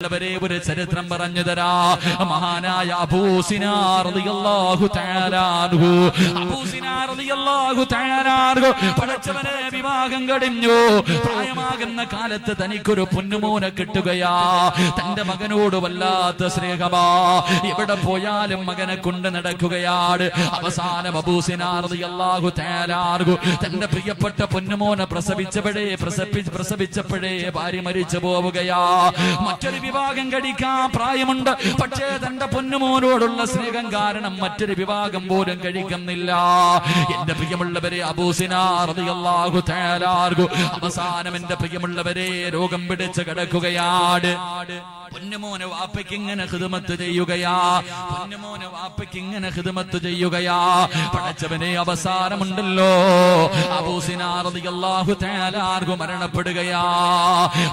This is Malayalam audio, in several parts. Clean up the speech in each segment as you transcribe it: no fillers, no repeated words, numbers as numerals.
ഒരു ചരിത്രം പറഞ്ഞു തരാ. മഹാനായ അബൂ സിനാർ റളിയല്ലാഹു തആല അൻഹു, അബൂ സിനാർ റളിയല്ലാഹു തആല അൻഹു പടച്ചവനെ വിവാഹം കഴിഞ്ഞു. പ്രായമാകുന്ന കാലത്ത് തനിക്കൊരു പൊന്നുമോനെ കിട്ടുകയാ. തന്റെ മകനോട് വല്ലാത്ത സ്നേഹമാ. എവിടെ പോയാലും മകനെ കൊണ്ട് നടക്കുകയാണ്. അവസാനം അബൂ സിനാർ റളിയല്ലാഹു തആല അൻഹു തന്റെ പ്രിയപ്പെട്ട പൊന്നുമോനെ പ്രസവിച്ചപ്പോഴേ ഭാര്യ മരിച്ചു പോവുകയാ. മറ്റൊരു വിവാഹം കഴിക്കാൻ പ്രായമുണ്ട്, പക്ഷേ തന്റെ പൊന്നുമോനോടുള്ള സ്നേഹം കാരണം മറ്റൊരു വിവാഹം പോലും കഴിക്കുന്നില്ല. എന്റെ പ്രിയമുള്ളവരെ, അബൂ സിനാർ റളിയല്ലാഹു തആല അൻഹു അവസാനം എന്റെ പ്രിയമുള്ളവരെ രോഗം പിടിച്ച് കിടക്കുകയാണ്. പൊന്നുമോനെ വാപ്പയ്ക്ക് ഇങ്ങനെ ഖിദ്മത്ത് ചെയ്യുകയാ. പൊന്നുമോനെ വാപ്പയ്ക്ക് ഇങ്ങനെ ഖിദ്മത്ത് ചെയ്യുകയാ. പടച്ചവനെ അവസാനമുണ്ടല്ലോ അബൂ സിനാർ റളിയല്ലാഹു തആല അൻഹു മരണപ്പെടുകയാ.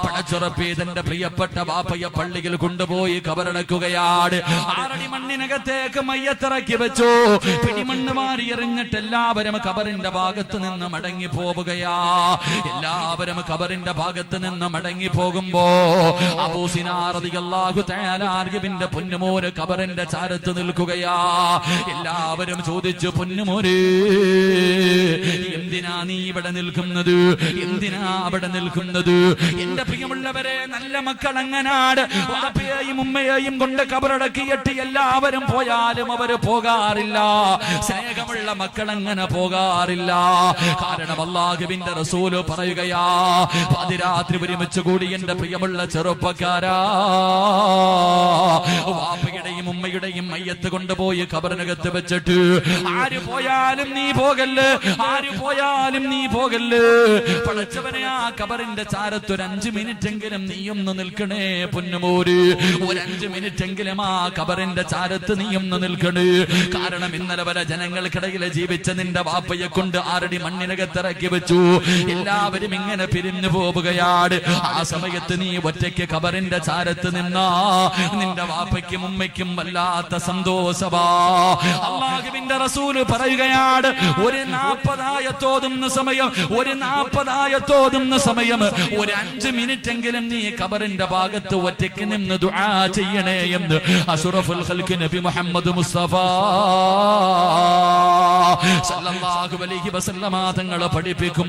പടച്ചുറപ്പേ തന്റെ പ്രിയപ്പെട്ട വാപ്പയെ പള്ളിയിൽ കൊണ്ടുപോയി കബറടക്കുകയാണ്. 6 അടി മണ്ണിനകത്തേക്ക് മയ്യത്തിറക്കി വെച്ചു. പിടിമണ്ണ് വാരി എറിഞ്ഞിട്ട് എല്ലാവരും കബറിന്റെ ഭാഗത്ത് നിന്ന് മടങ്ങി പോവുകയാ. എല്ലാവരും കബറിന്റെ ഭാഗത്ത് നിന്ന് മടങ്ങി പോകുമ്പോ അബൂ സിനാർ റളിയല്ലാഹു തആല അൻഹുവിന്റെ പൊന്നുമോന് കബറിന്റെ ചാരത്ത് നിൽക്കുകയാ. എല്ലാവരും ചോദിച്ചു, പൊന്നുമോനെ എന്തിനാ നീ ഇവിടെ നിൽക്കുന്നത്? എന്തിനാ അവിടെ നിൽക്കുന്നത്? എന്റെ പ്രിയമുള്ളവരെ, നല്ല മക്കൾ അങ്ങനാട് വാപ്പയെയും ഉമ്മയെയും കൊണ്ട് കബറടക്കിയിട്ട് എല്ലാവരും പോയാലും അവര് പോകാറില്ല. സ്നേഹമുള്ള മക്കൾ അങ്ങനെ പോകാറില്ല. കാരണം അല്ലാഹുവിന്റെ റസൂല് പറയുകയാ, പാതിരാത്രി ഒരുമിച്ച് കൂടി എന്റെ പ്രിയമുള്ള ചെറുപ്പക്കാരാ, വാപ്പയുടെയും ഉമ്മയുടെയും മയ്യത്ത് കൊണ്ടുപോയി കബറിനകത്ത് വെച്ചിട്ട് ആര് പോയാലും നീ പോകല്ല്, ആര് പോയാലും നീ പോകല്ല്. പടച്ചവനെ, ആ കബറിന്റെ ചാരത്ത് ഒരു 5 മിനിറ്റെങ്കിലും നീയൊന്ന് നിൽക്കണേ പൊന്നുമോര്. ഒരു 5 മിനിറ്റെങ്കിലും ആ കബറിന്റെ ചാരത്ത് നീയൊന്ന് നിൽക്കണേ. കാരണം ഇന്നലെ വരെ ജനങ്ങൾക്കിടയിൽ ജീവിച്ച നിന്റെ വാപ്പയെ കൊണ്ട് 6 അടി മണ്ണിനകത്തിറക്കി വെച്ചു. എല്ലാവരും ഇങ്ങനെ പിരിഞ്ഞു പോവുകയാണ്. ആ സമയത്ത് നീ ഒറ്റയ്ക്ക് കബറിന്റെ ചാരത്ത് നിന്നാ നിന്റെ വാപ്പയ്ക്കും ഉമ്മയ്ക്കും വല്ലാത്ത സന്തോഷമാ. അല്ലാഹുവിന്റെ റസൂല് പറയുകയാണ്, ഒരു 40 ആയത്തോതുന്ന സമയം, ഒരു 40 ആയത്തോതുന്ന സമയം ഒരു 5 മിനിറ്റെങ്കിലും നീ കബറിന്റെ ഭാഗത്ത് ഒറ്റയ്ക്ക് നിന്ന് ദുആ ചെയ്യണേ എന്ന് അഷ്റഫുൽ ഖൽഖ് നബി മുഹമ്മദ് മുസ്തഫ സല്ലല്ലാഹു അലൈഹി വസല്ലമ തങ്ങൾ പഠിപ്പിക്കും.